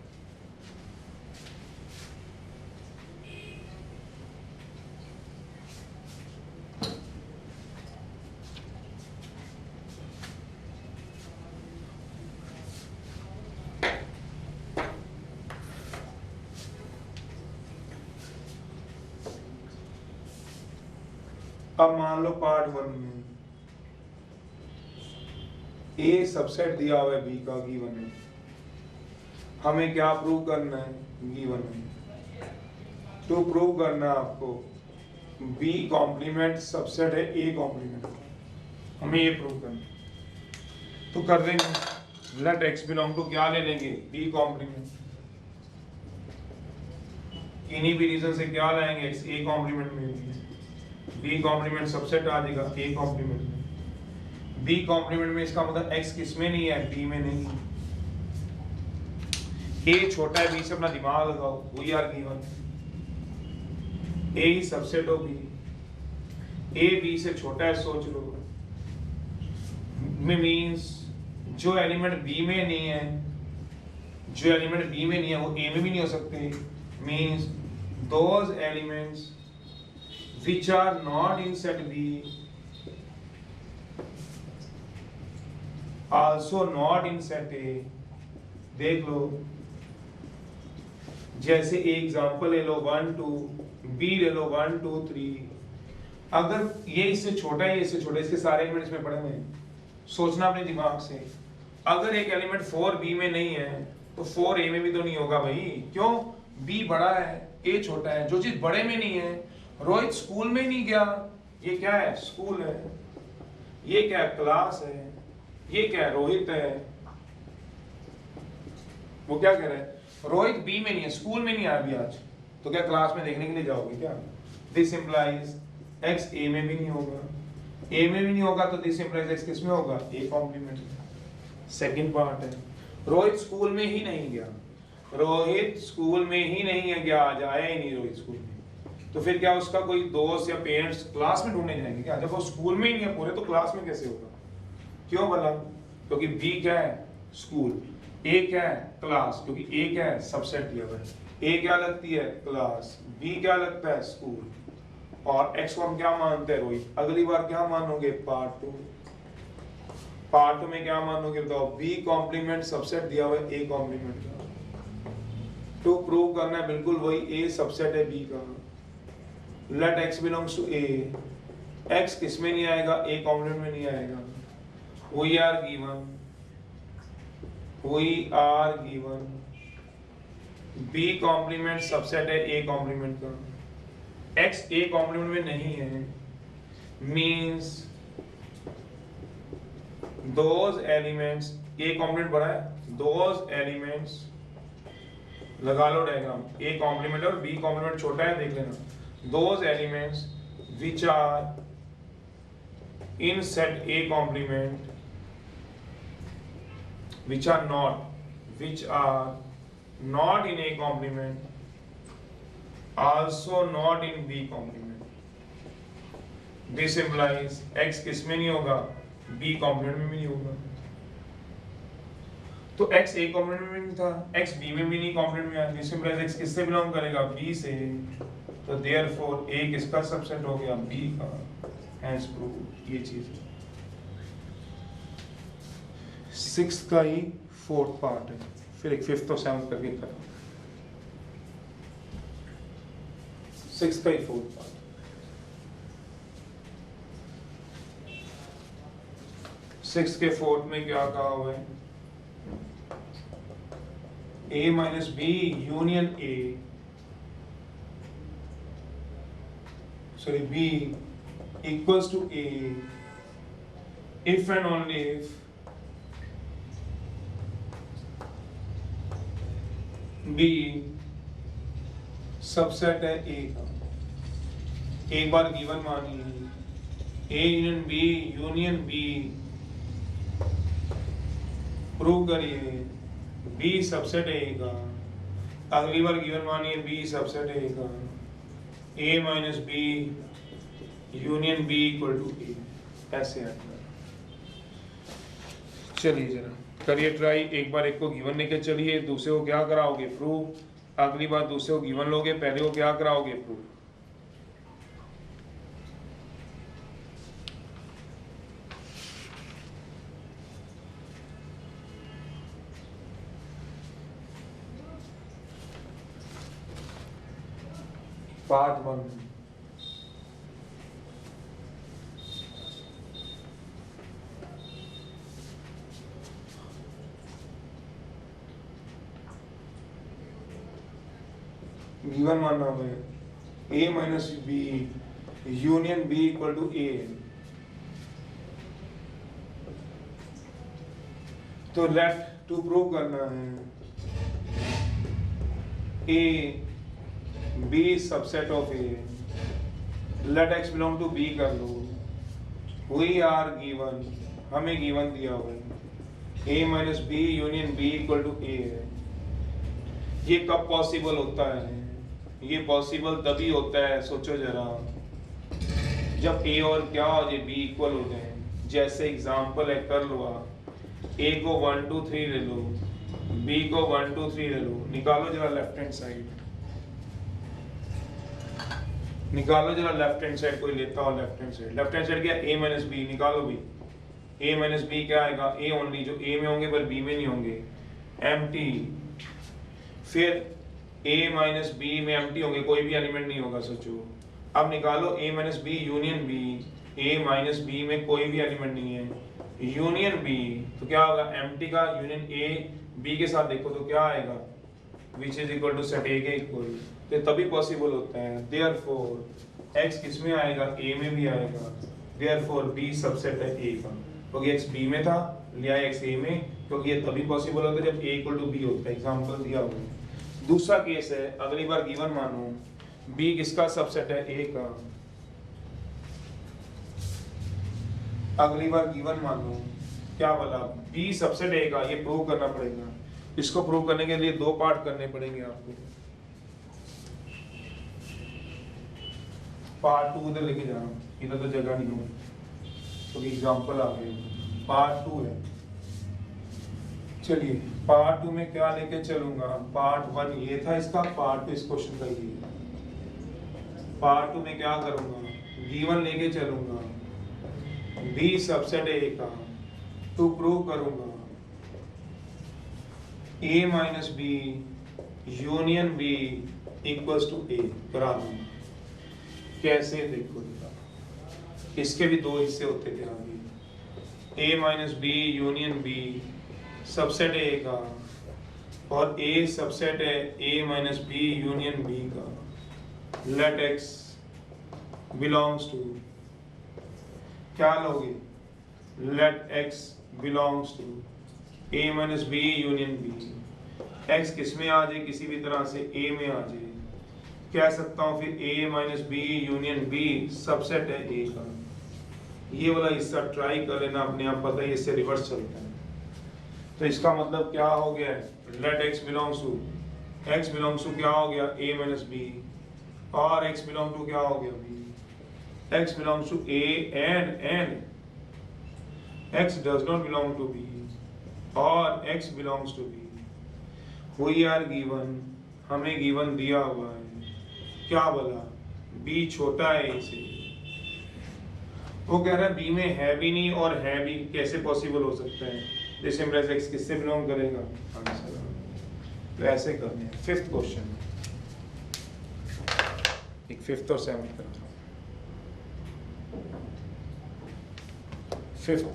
अब मान लो पार्ट 1 में ए सबसेट दिया हुआ है बी का गिवन है, हमें क्या प्रूव करना है, गिवन है। तो प्रूव करना आपको बी कॉम्प्लीमेंट सबसेट है ए कॉम्प्लीमेंट, हमें ये प्रूव करना है। तो कर देंगे, लेट एक्स बिलोंग टू क्या ले लेंगे, बी कॉम्प्लीमेंट। इन्हीं भी रीजन से क्या लाएंगे, एक्स ए कॉम्प्लीमेंट में, बी कॉम्प्लीमेंट सबसेट आ जाएगा ए कॉम्प्लीमेंट में। बी कॉम्प्लीमेंट में इसका मतलब एक्स किस में नहीं है, बी में नहीं। ए छोटा है बी से, अपना दिमाग लगाओ, वी आर गिवन ए ही सबसेट हो बी, ए बी से छोटा है, सोच लो। मींस जो एलिमेंट बी में नहीं है, जो एलिमेंट बी में नहीं है वो ए में भी नहीं हो सकते। Means those elements which are not in set B also not in set A। देख लो, जैसे एग्जांपल ले लो 1 2, B ले लो 1 2 3। अगर ये इससे छोटा है, ये इससे छोटा है, इसके सारे एलिमेंट्स में पड़े हुए हैं, सोचना अपने दिमाग से। अगर एक एलिमेंट 4 B में नहीं है तो 4 A में भी तो नहीं होगा भाई, क्यों? B बड़ा है, A छोटा है। जो चीज बड़े में नहीं है, रोहित स्कूल में नहीं गया, ये क्या है, स्कूल है। ये क्या है, क्लास है। ये क्या है, रोहित है। वो क्या कह रहा है, रोहित बी में नहीं है, स्कूल में नहीं आया अभी आज, तो क्या क्लास में देखने के लिए जाओगे क्या? दिस इंप्लाइज एक्स ए में भी नहीं होगा, ए में भी नहीं होगा, तो दिस इंप्लाइज एक्स किस में होगा, ए कॉम्प्लीमेंट में। सेकंड पार्ट है, रोहित स्कूल में ही नहीं गया, रोहित स्कूल में ही नहीं है गया, आज आया ही नहीं रोहित स्कूल में। तो फिर क्या उसका कोई दोस्त या पेरेंट्स क्लास में ढूंढने जाएंगे क्या? जब वो स्कूल में ही नहीं है पूरे, तो क्लास में कैसे होगा? क्यों भला? क्योंकि बी क्या है, स्कूल, ए क्या है, क्लास, क्योंकि ए क्या है, सबसेट दिया हुआ है। ए क्या लगती है, क्लास, बी क्या लगता है, स्कूल, और एक्स को हम क्या मानते हैं, रोहित। अगली बार क्या मानोगे, पार्ट 2। पार्ट 2 में क्या मानोगे बताओ, बी कॉम्प्लीमेंट सबसेट दिया हुआ है ए कॉम्प्लीमेंट का। तो प्रूव करना है बिल्कुल वही, ए सबसेट है बी का। Let X belongs to A, X किस में नहीं आएगा, ए कॉम्प्लीमेंट में नहीं आएगा। We are given B complement subset है ए कॉम्प्लीमेंट का, एक्स ए कॉम्प्लीमेंट में नहीं है। Means those elements, A complement बड़ा है, दोज एलिमेंट्स, लगा लो डायग्राम, ए कॉम्प्लीमेंट और बी कॉम्प्लीमेंट छोटा है, देख लेना। Those elements which are in set A complement, which are not in A complement, also not in B complement. This implies X किस में नहीं होगा, B complement में भी नहीं होगा। तो X A complement में नहीं था, X B में भी नहीं complement में आया। This implies X किससे बिलोंग करेगा, B से। तो therefore A किसका सबसेट हो गया, B का। Hence proof, ये चीज है। 6th का ही 4th पार्ट है, फिर एक 5th और 7th करके करो। 6th का ही 4th पार्ट। 6th के 4th में क्या कहा हुआ है, A minus B union A, sorry, B equals to A if and only if B subset है A का। एक बार गिवन मानिए, A union B union B, prove करिए B सबसेट है A का। अगली बार गिवन मानिए B सबसेट है A का, A minus B union B equal to A, ऐसे आएगा। चलिए जरा करिए ट्राई। एक बार एक को गिवन लेके चलिए, दूसरे को क्या कराओगे, प्रूव। अगली बार दूसरे को गिवन लोगे, पहले को क्या कराओगे, प्रूव। पार्ट 1 गिवन मानना है a minus B union b equal to a। तो लेट टू प्रूव करना है a b subset of a। लेट x बिलोंग टू b कर लो। वी आर गिवन, हमें गिवन दिया हुआ है a minus B union b equal to a है। ये कब पॉसिबल होता है, ये पॉसिबल तभी होता है, सोचो जरा, जब a और क्या हो जाए, b इक्वल हो जाए। जैसे एग्जांपल है, कर लो आप, a को 1 2 3 ले लो, b को 1 2 3 ले लो। निकालो जरा लेफ्ट हैंड साइड, निकालो जरा लेफ्ट हैंड साइड, कोई लेता हो left hand side. Left hand side क्या, a माइनस बी, निकालो भी। a माइनस बी क्या आएगा, a ओनली, जो a में होंगे पर b में नहीं होंगे, एम्प्टी। फिर a माइनस बी में एम्प्टी होंगे, कोई भी एलिमेंट नहीं होगा, सोचो। अब निकालो a minus B union b, a minus B में कोई भी एलिमेंट नहीं है, यूनियन b, तो क्या होगा, एम्प्टी का यूनियन a b के साथ देखो तो क्या आएगा, which is equal to set a के इक्वल। तो तभी पॉसिबल होता है। देयरफॉर x किस में आएगा, a में भी आएगा। देयरफॉर b सबसेट है a का, क्योंकि x b में था, लिया x a में, क्योंकि ये तभी पॉसिबल होता है जब a इक्वल टू b होता है। एग्जांपल दिया हुआ है। दूसरा केस है, अगली बार गिवन मानो b किसका सबसेट है, a का। अगली बार गिवन मानो क्या बोला, b सबसेट a का, ये प्रूव करना पड़ेगा। इसको प्रूव करने के लिए दो पार्ट करने पड़ेंगे आपको। पार्ट 2 उधर लेके जा रहा हूँ, इधर तो जगह नहीं हो, तो एग्जांपल आ गए। पार्ट 2 है, चलिए पार्ट 2 में क्या लेके चलूंगा, पार्ट 1 ये था इसका, पार्ट 2 इस क्वेश्चन का ये। पार्ट 2 में क्या करूंगा, गिवन लेके चलूंगा b सबसेट a का, टू प्रूव करूंगा a minus B union b equals to a करा दूंगा। कैसे, देखो इसके भी दो हिस्से होते थे आगे, a minus B union b subset a का, और a सबसेट है a minus B union b का। लेट x बिलोंग्स टू, क्या लोगे, let x belongs to a minus B union b। x किस में आ जाए, किसी भी तरह से a में आ जाए, कह सकता हूँ फिर a minus B union b subset है a का। ये वाला हिस्सा ट्राई कर लेना अपने आप, पता है इससे रिवर्स चलता है। तो इसका मतलब क्या हो गया, let x belongs to, x belongs to क्या हो गया, a माइनस बी, और x बिलोंग टू क्या हो गया, b। x belongs to a and x does not belong to b, और x belongs to b। We are given, हमें given दिया हुआ है, क्या बोला, b छोटा है a से। वो कह रहा है b में है भी नहीं और है भी, कैसे पॉसिबल हो सकता है। दिस इम्प्लाइज x किससे बिलोंग करेगा, आंसर। तो ऐसे करने हैं। फिफ्थ क्वेश्चन, एक फिफ्थ और सेवंथ करता हूँ। फिफ्थ,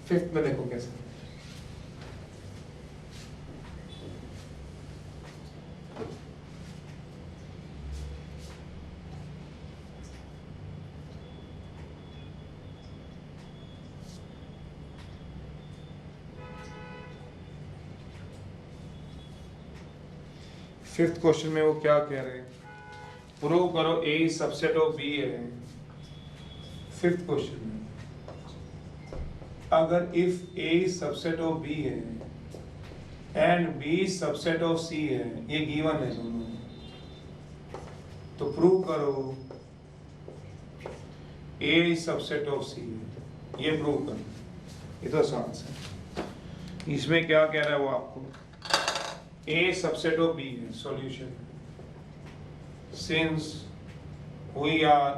फिफ्थ में देखो कैसे, फिफ्थ क्वेश्चन में वो क्या कह रहे हैं, प्रूव करो a सबसेट ऑफ b है। फिफ्थ क्वेश्चन में, अगर if A subset of B है and B subset of C है, ये गिवन है दोनों, तो प्रूव करो ए सबसेट ऑफ सी है, ये प्रूव करो। ये तो आसान है। इसमें क्या कह रहा है वो आपको, ए सबसेट ऑफ बी है, solution since we are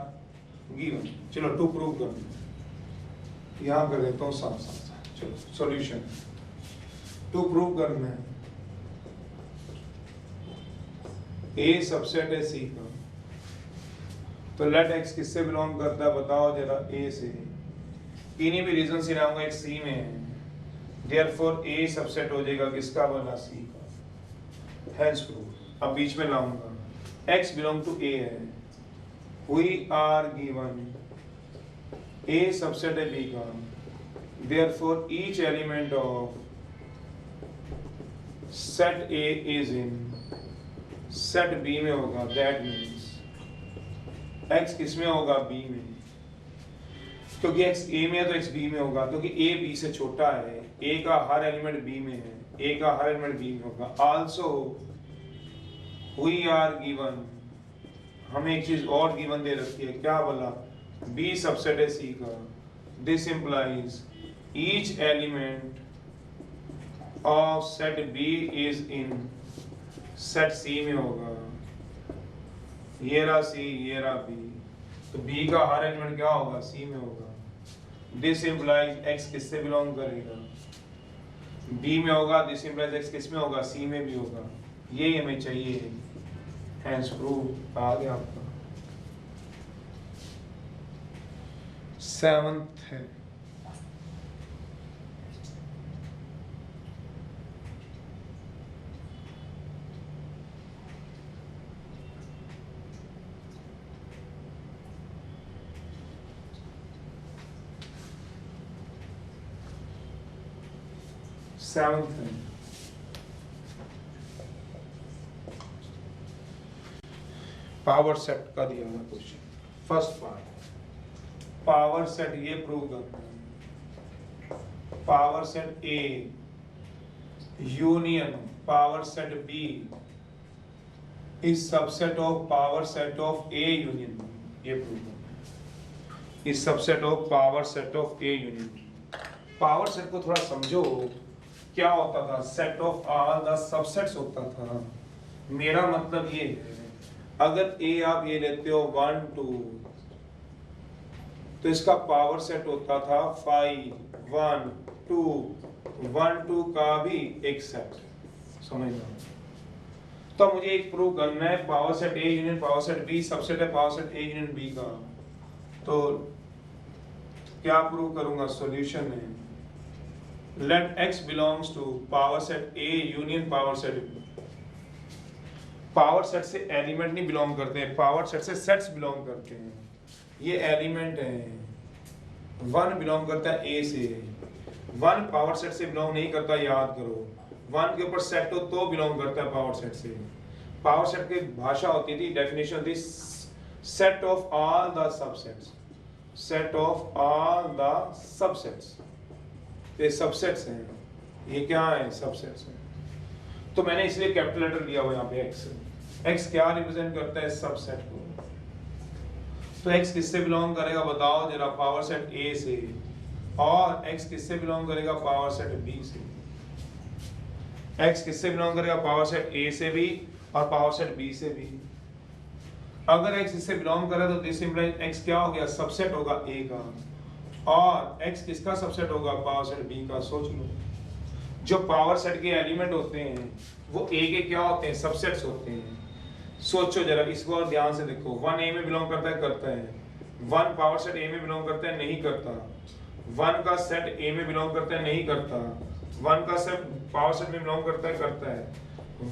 given. चलो टू प्रूव कर दो, यहां कर देता हूं साथ साथ। चलो सॉल्यूशन टू प्रूव करना है, ए सबसेट है सी का, तो लेट एक्स किससे बिलोंग करता है बताओ जरा, ए से। किन्हीं भी रीजन से लाऊंगा, एक सी में है, देयरफॉर ए सबसेट हो जाएगा किसका वाला, सी का। Hence proof. अब बीच में लाऊंगा, x बिलोंग टू a है, we are given a subset है b का, therefore each element of set A is in set B में होगा, that means x किस में होगा, B में, क्योंकि x A में है तो x B में होगा, क्योंकि A B से छोटा है, A का हर एलिमेंट B में है, A का हर एलिमेंट B में होगा। also we are given, हमें एक चीज और गिवन दे रखी है, क्या बोला, B सबसेट है C का, this implies each element of set B is in set C में होगा, ये रहा C, ये रहा B, तो B का हर एलिमेंट क्या होगा, C में होगा। this implies X किससे बिलोंग करेगा, B में होगा, this implies X किस में होगा, C में भी होगा। ये हमें चाहिए, hence proof आ गया आपका। सेवंथ है, सेवंथ है, पावर सेट का दिया हुआ question. First part, power set ये प्रूव करना है, power set A union power set B is subset of power set of A union B, ये प्रूव करना है, is subset of power set of A union B. Power set को थोड़ा समझो, क्या होता था, set of all the subsets होता था। मेरा मतलब ये है, अगर ए आप ये लेते हो 1 2, तो इसका पावर सेट होता था 5 1 2 1 2 का भी एक सेट, समझना। तो मुझे एक प्रूव करना है, power set A union power set B subset है power set A union B का, तो क्या प्रूव करूंगा, सॉल्यूशन है, let x belongs to power set A union power set B. Power set से एलिमेंट नहीं बिलोंग करते हैं, पावर सेट से सेट्स बिलोंग करते हैं। ये एलिमेंट है, 1 बिलोंग करता है ए से, 1 पावर सेट से बिलोंग नहीं करता, याद करो। 1 के ऊपर सेट हो तो बिलोंग करता है पावर सेट से। पावर सेट की भाषा होती थी, डेफिनेशन थी set of all the subsets, set of all the subsets. ये सबसेट्स हैं, ये क्या है, सबसेट्स हैं। तो मैंने इसलिए कैपिटल लेटर लिया हुआ यहाँ पे x। x क्या रिप्रेजेंट करता है, सबसेट को। तो x किससे बिलोंग करेगा बताओ जरा, पावर सेट A से, और x किससे बिलोंग करेगा, पावर सेट B से। x किससे बिलोंग करेगा, पावर सेट A से भी और पावर सेट B से भी। अगर x इससे बिलोंग करे तो दिस इंप्लाइज x क्या हो गया, सबसेट होगा A का, और x किसका सबसेट होगा, पावर सेट B का। सोच लो, जो पावर सेट के एलिमेंट होते हैं वो A के क्या होते हैं, सबसेट्स होते हैं। सोचो जरा, इसको और ध्यान से देखो, 1 A में बिलोंग करता है, करता है। 1 पावर सेट A में बिलोंग करता है, नहीं करता। 1 का सेट A में बिलोंग करता है, नहीं करता। 1 का सेट पावर सेट में बिलोंग करता है, करता है।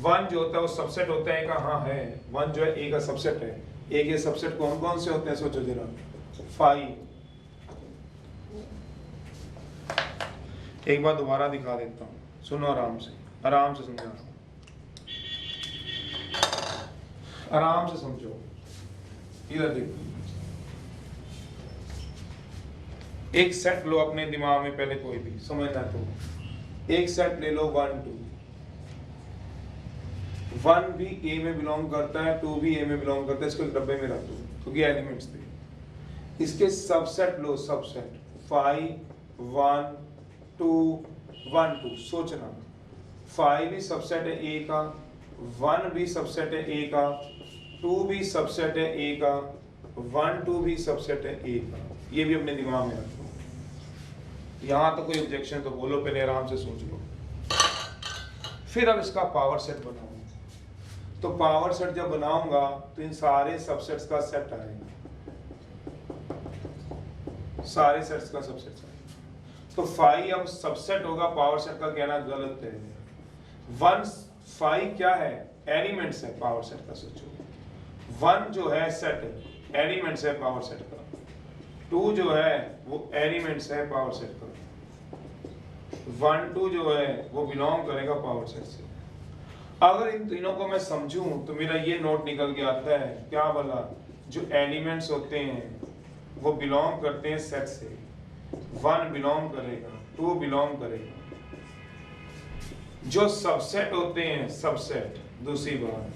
1 जो होता है वो सबसेट होता है, कहाँ है, 1 जो है A का सबसेट है। A के सबसेट कौन कौन से होते हैं, सोचो जरा, 5। एक बार दोबारा दिखा देता हूँ, सुनो आराम से समझा, आराम से समझो। इधर देखो, एक सेट लो अपने दिमाग में पहले, कोई भी समझना, तो एक सेट ले लो 1 2, 1 भी ए में बिलोंग करता है, 2 भी ए में बिलोंग करता है, इसको एक डब्बे में रख दो क्योंकि एलिमेंट्स थे। इसके सबसेट लो, सबसेट 5 1 2 1 2। सोचना 5 भी सबसेट है ए का, 1 भी सबसेट है ए का, 2 भी सबसेट है ए का, 1 2 भी सबसेट है ए का। ये भी अपने दिमाग में रखो। यहाँ तो कोई ऑब्जेक्शन तो बोलो, पहले आराम से सोच लो। फिर अब इसका पावर सेट बनाऊंगा, तो पावर सेट जब बनाऊंगा तो इन सारे सबसेट्स का सेट आएगा, सारे सेट्स का सबसेट आएगा। तो 5 अब सबसेट होगा, पावर सेट का कहना गलत है। 1 5 क्या है? एलिमेंट्स है पावर सेट का। सोचो 1 जो है सेट है, एलिमेंट्स है पावर सेट का। 2 जो है वो एलिमेंट्स है पावर सेट का। 1 2 जो है वो बिलोंग करेगा पावर सेट से। अगर इन तीनों को मैं समझूं तो मेरा ये नोट निकल के आता है, क्या बोला, जो एलिमेंट्स होते हैं वो बिलोंग करते हैं सेट से। 1 बिलोंग करेगा, 2 बिलोंग करेगा। जो सबसेट होते हैं, सबसेट, दूसरी बात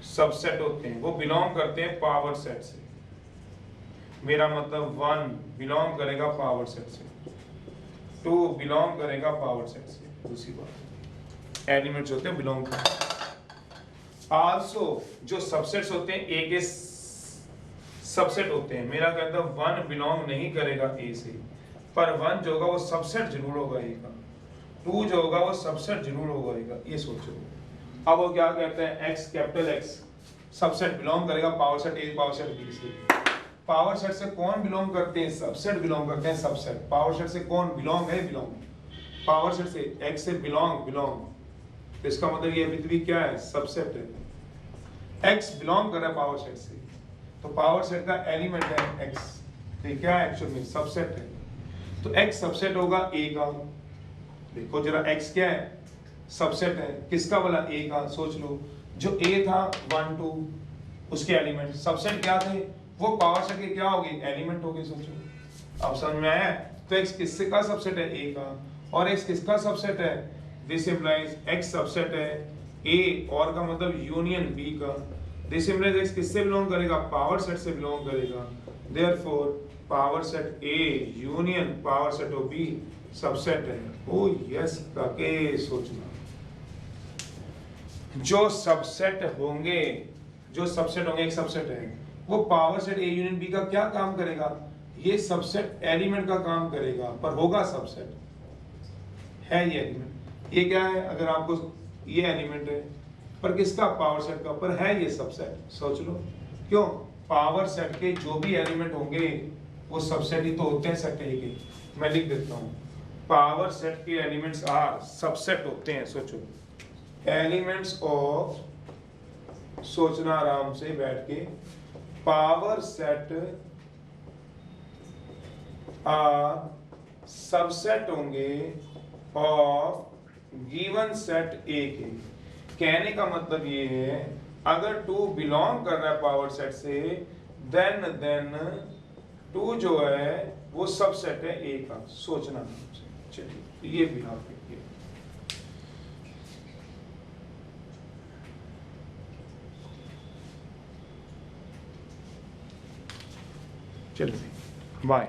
सबसेट होते हैं वो बिलोंग करते हैं पावर सेट से। मेरा मतलब 1 बिलोंग करेगा पावर सेट से, 2 बिलोंग करेगा पावर सेट से। दूसरी बात एलिमेंट्स होते हैं बिलोंग करते। आल्सो जो सबसेट्स होते हैं ए के सबसेट होते हैं। मेरा कहता है 1 बिलोंग नहीं करेगा ए से, पर 1 जो होगा वो सबसेट जरूर होगा ए का, 2 जो होगा वो सबसेट जरूर होगा ए का। ये सोचो। अब वो क्या कहते हैं, x capital X subset belong करेगा power set A, power set B से। पावर सेट से कौन बिलोंग करते हैं? सबसेट बिलोंग करते हैं, सबसेट। पावर सेट से कौन बिलोंग है? बिलोंग। पावर सेट से x से बिलोंग, बिलोंग, तो इसका मतलब ये अभी भी क्या है? सबसेट है। x बिलोंग कर रहा है पावर सेट से, तो पावर सेट का एलिमेंट है x, तो क्या है एक्चुअल में? सबसेट है। तो x सबसेट होगा a का। देखो जरा x क्या है? सबसेट है। किसका बोला? a का। सोच लो जो a था 1 2 उसके एलिमेंट सबसेट क्या थे? वो पावर सेट के क्या हो गए? एलिमेंट हो गए। सोचो अब समझ में आया? तो x किससे का सबसेट है? a का। और x किसका सबसेट है? दिस इंप्लाइज x सबसेट है a, और का मतलब यूनियन b का। दिस इंप्लाइज x किससे बिलोंग करेगा? पावर सेट से बिलोंग करेगा। Therefore power set a union power set of b subset है। ओ यस ताके सोचना जो सबसेट होंगे, जो सबसेट होंगे, एक सबसेट है वो power set A union B का क्या काम करेगा? ये सबसेट एलिमेंट का काम करेगा, पर होगा सबसेट है ये एलिमेंट। ये क्या है? अगर आपको ये एलिमेंट है, पर किसका? पावर सेट का, पर है ये सबसेट। सोच लो क्यों? पावर सेट के जो भी एलिमेंट होंगे वो सबसेट ही तो होते हैं सेट ए के। मैं लिख देता हूँ, पावर सेट के एलिमेंट्स आर सबसेट होते हैं। सोचो एलिमेंट्स ऑफ, सोचना आराम से बैठ के, पावर सेट आर सबसेट होंगे ऑफ गिवन सेट ए के। कहने का मतलब ये है अगर 2 बिलोंग कर रहा है पावर सेट से, देन 2 जो है वो सबसेट है ए का। सोचना। चलिए ये भी आप देखिए। चलिए बाय।